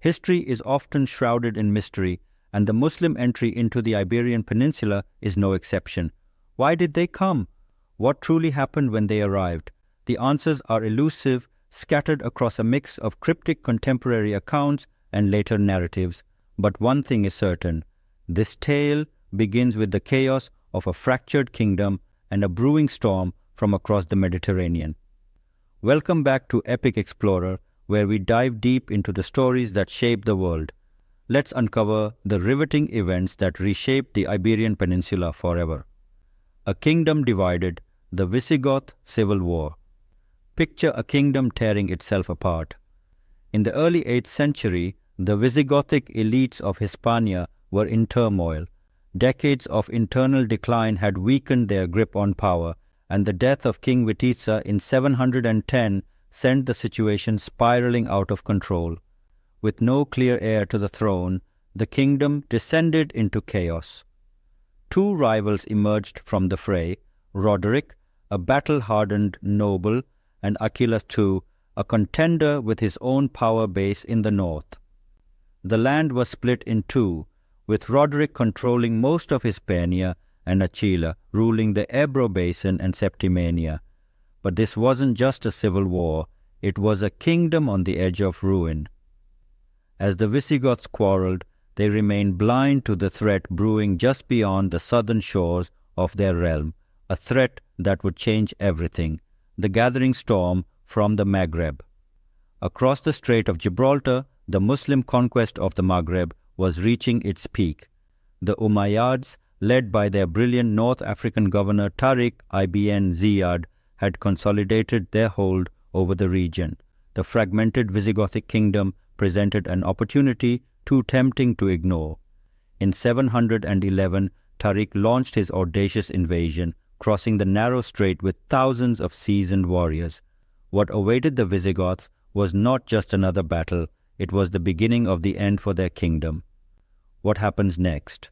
History is often shrouded in mystery, and the Muslim entry into the Iberian Peninsula is no exception. Why did they come? What truly happened when they arrived? The answers are elusive, scattered across a mix of cryptic contemporary accounts and later narratives. But one thing is certain. This tale begins with the chaos of a fractured kingdom and a brewing storm from across the Mediterranean. Welcome back to Epic Explorer, where we dive deep into the stories that shape the world. Let's uncover the riveting events that reshaped the Iberian Peninsula forever. A kingdom divided, the Visigoth Civil War. Picture a kingdom tearing itself apart. In the early 8th century, the Visigothic elites of Hispania were in turmoil. Decades of internal decline had weakened their grip on power, and the death of King Witiza in 710 sent the situation spiraling out of control. With no clear heir to the throne, the kingdom descended into chaos. Two rivals emerged from the fray: Roderick, a battle-hardened noble, and Aquila II, a contender with his own power base in the north. The land was split in two, with Roderick controlling most of Hispania and Aquila ruling the Ebro Basin and Septimania. But this wasn't just a civil war, it was a kingdom on the edge of ruin. As the Visigoths quarreled, they remained blind to the threat brewing just beyond the southern shores of their realm, a threat that would change everything: the gathering storm from the Maghreb. Across the Strait of Gibraltar, the Muslim conquest of the Maghreb was reaching its peak. The Umayyads, led by their brilliant North African governor Tariq Ibn Ziyad, had consolidated their hold over the region. The fragmented Visigothic kingdom presented an opportunity too tempting to ignore. In 711, Tariq launched his audacious invasion, crossing the narrow strait with thousands of seasoned warriors. What awaited the Visigoths was not just another battle, it was the beginning of the end for their kingdom. What happens next?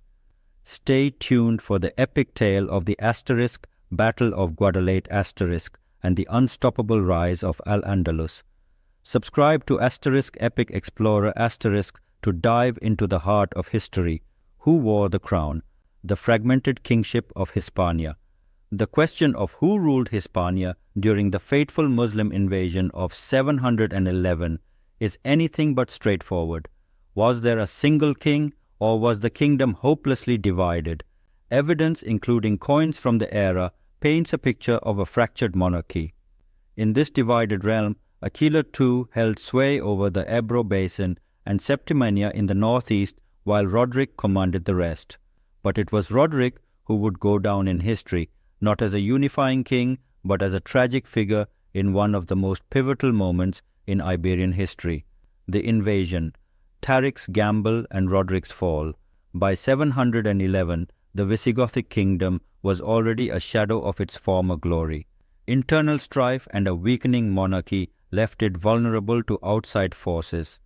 Stay tuned for the epic tale of the Asterisk, Battle of Guadalete Asterisk, and the unstoppable rise of Al-Andalus. Subscribe to Asterisk Epic Explorer Asterisk to dive into the heart of history. Who wore the crown? The fragmented kingship of Hispania. The question of who ruled Hispania during the fateful Muslim invasion of 711 is anything but straightforward. Was there a single king, or was the kingdom hopelessly divided? Evidence, including coins from the era, paints a picture of a fractured monarchy. In this divided realm, Aquila II held sway over the Ebro Basin and Septimania in the northeast, while Roderick commanded the rest. But it was Roderick who would go down in history, not as a unifying king, but as a tragic figure in one of the most pivotal moments in Iberian history: the invasion, Tariq's gamble and Roderick's fall. By 711, the Visigothic kingdom was already a shadow of its former glory. Internal strife and a weakening monarchy left it vulnerable to outside forces.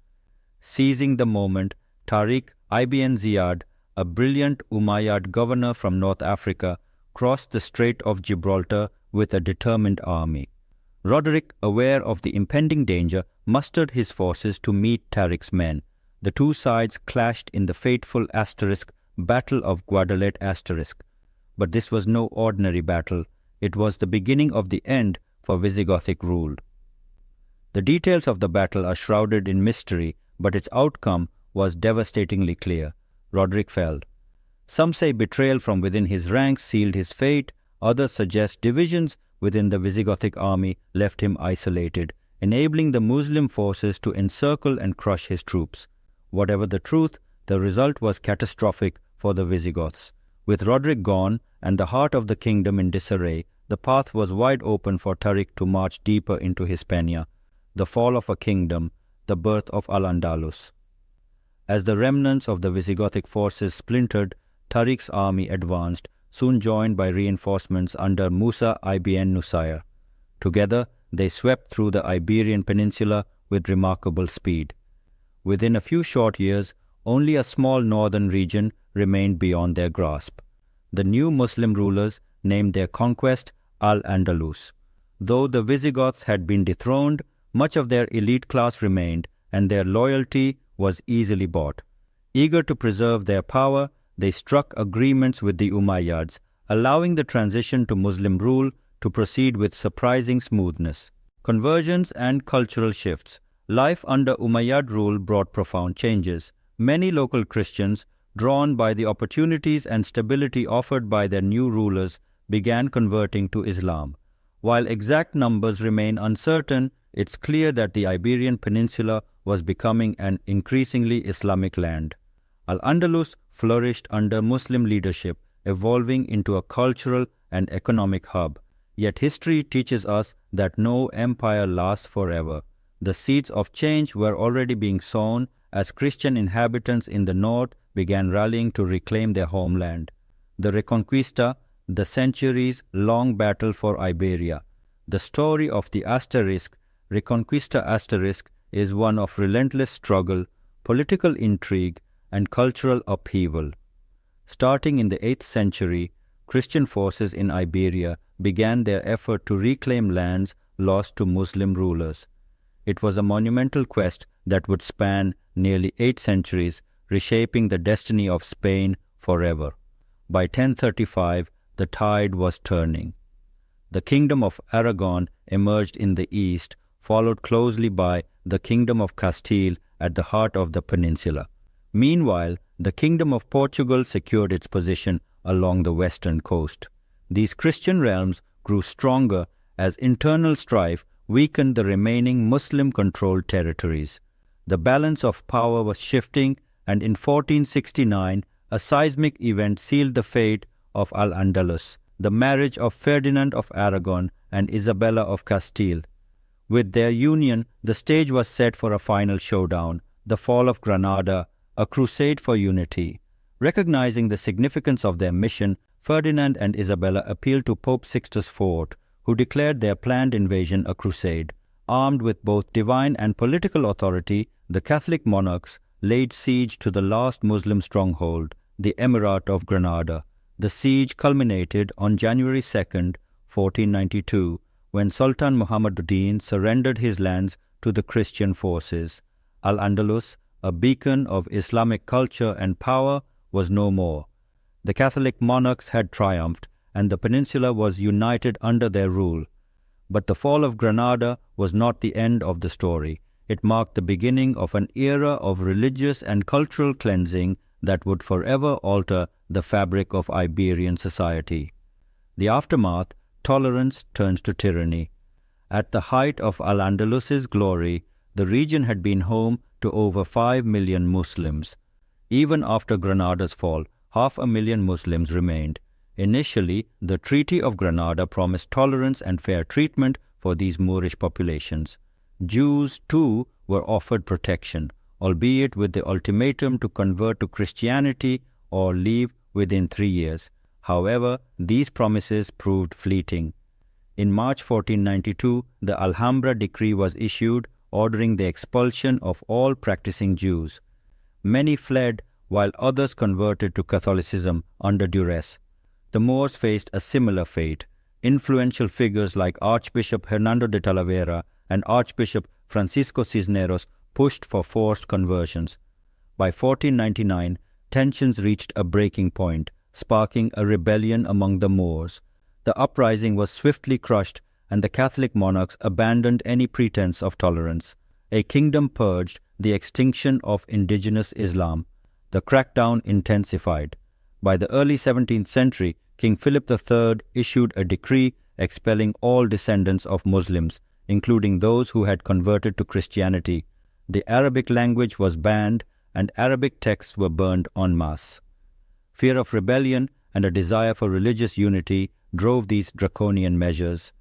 Seizing the moment, Tariq Ibn Ziyad, a brilliant Umayyad governor from North Africa, crossed the Strait of Gibraltar with a determined army. Roderick, aware of the impending danger, mustered his forces to meet Tariq's men. The two sides clashed in the fateful Asterisk, Battle of Guadalete Asterisk. But this was no ordinary battle. It was the beginning of the end for Visigothic rule. The details of the battle are shrouded in mystery, but its outcome was devastatingly clear. Roderick fell. Some say betrayal from within his ranks sealed his fate. Others suggest divisions within the Visigothic army left him isolated, enabling the Muslim forces to encircle and crush his troops. Whatever the truth, the result was catastrophic for the Visigoths. With Roderick gone and the heart of the kingdom in disarray, the path was wide open for Tariq to march deeper into Hispania. The fall of a kingdom, the birth of Al-Andalus. As the remnants of the Visigothic forces splintered, Tariq's army advanced, soon joined by reinforcements under Musa ibn Nusayr. Together, they swept through the Iberian Peninsula with remarkable speed. Within a few short years, only a small northern region remained beyond their grasp. The new Muslim rulers named their conquest Al-Andalus. Though the Visigoths had been dethroned, much of their elite class remained, and their loyalty was easily bought. Eager to preserve their power, they struck agreements with the Umayyads, allowing the transition to Muslim rule to proceed with surprising smoothness. Conversions and cultural shifts. Life under Umayyad rule brought profound changes. Many local Christians, drawn by the opportunities and stability offered by their new rulers, began converting to Islam. While exact numbers remain uncertain, it's clear that the Iberian Peninsula was becoming an increasingly Islamic land. Al-Andalus flourished under Muslim leadership, evolving into a cultural and economic hub. Yet history teaches us that no empire lasts forever. The seeds of change were already being sown as Christian inhabitants in the north began rallying to reclaim their homeland. The Reconquista, the centuries-long battle for Iberia. The story of the asterisk, Reconquista asterisk, is one of relentless struggle, political intrigue, and cultural upheaval. Starting in the 8th century, Christian forces in Iberia began their effort to reclaim lands lost to Muslim rulers. It was a monumental quest that would span nearly 8 centuries, reshaping the destiny of Spain forever. By 1035, the tide was turning. The Kingdom of Aragon emerged in the east, followed closely by the Kingdom of Castile at the heart of the peninsula. Meanwhile, the Kingdom of Portugal secured its position along the western coast. These Christian realms grew stronger as internal strife weakened the remaining Muslim-controlled territories. The balance of power was shifting, and in 1469, a seismic event sealed the fate of Al-Andalus, the marriage of Ferdinand of Aragon and Isabella of Castile. With their union, the stage was set for a final showdown, the fall of Granada, a crusade for unity. Recognizing the significance of their mission, Ferdinand and Isabella appealed to Pope Sixtus IV, who declared their planned invasion a crusade. Armed with both divine and political authority, the Catholic monarchs laid siege to the last Muslim stronghold, the Emirate of Granada. The siege culminated on January 2, 1492, when Sultan Muhammaduddin surrendered his lands to the Christian forces. Al-Andalus, a beacon of Islamic culture and power, was no more. The Catholic monarchs had triumphed, and the peninsula was united under their rule. But the fall of Granada was not the end of the story. It marked the beginning of an era of religious and cultural cleansing that would forever alter the fabric of Iberian society. The aftermath, tolerance turns to tyranny. At the height of Al-Andalus's glory, the region had been home to over 5 million Muslims. Even after Granada's fall, 500,000 Muslims remained. Initially, the Treaty of Granada promised tolerance and fair treatment for these Moorish populations. Jews, too, were offered protection, albeit with the ultimatum to convert to Christianity or leave within 3 years. However, these promises proved fleeting. In March 1492, the Alhambra decree was issued, ordering the expulsion of all practicing Jews. Many fled, while others converted to Catholicism under duress. The Moors faced a similar fate. Influential figures like Archbishop Hernando de Talavera and Archbishop Francisco Cisneros pushed for forced conversions. By 1499, tensions reached a breaking point, sparking a rebellion among the Moors. The uprising was swiftly crushed, and the Catholic monarchs abandoned any pretense of tolerance. A kingdom purged, the extinction of indigenous Islam. The crackdown intensified. By the early 17th century, King Philip III issued a decree expelling all descendants of Muslims, including those who had converted to Christianity. The Arabic language was banned, and Arabic texts were burned en masse. Fear of rebellion and a desire for religious unity drove these draconian measures.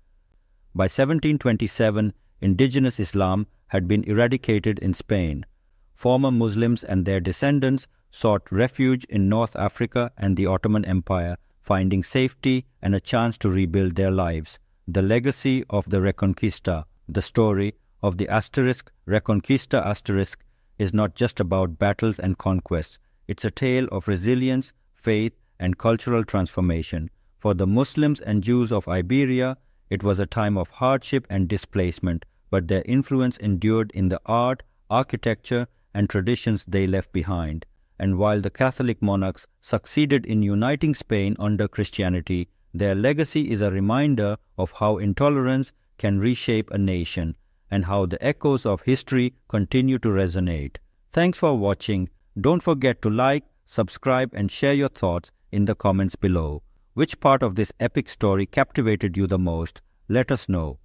By 1727, indigenous Islam had been eradicated in Spain. Former Muslims and their descendants sought refuge in North Africa and the Ottoman Empire, finding safety and a chance to rebuild their lives. The legacy of the Reconquista, the story of the asterisk Reconquista asterisk, is not just about battles and conquests. It's a tale of resilience, faith, and cultural transformation. For the Muslims and Jews of Iberia, it was a time of hardship and displacement, but their influence endured in the art, architecture, and traditions they left behind. And while the Catholic monarchs succeeded in uniting Spain under Christianity, their legacy is a reminder of how intolerance can reshape a nation and how the echoes of history continue to resonate. Thanks for watching. Don't forget to like, subscribe, and share your thoughts in the comments below. Which part of this epic story captivated you the most? Let us know.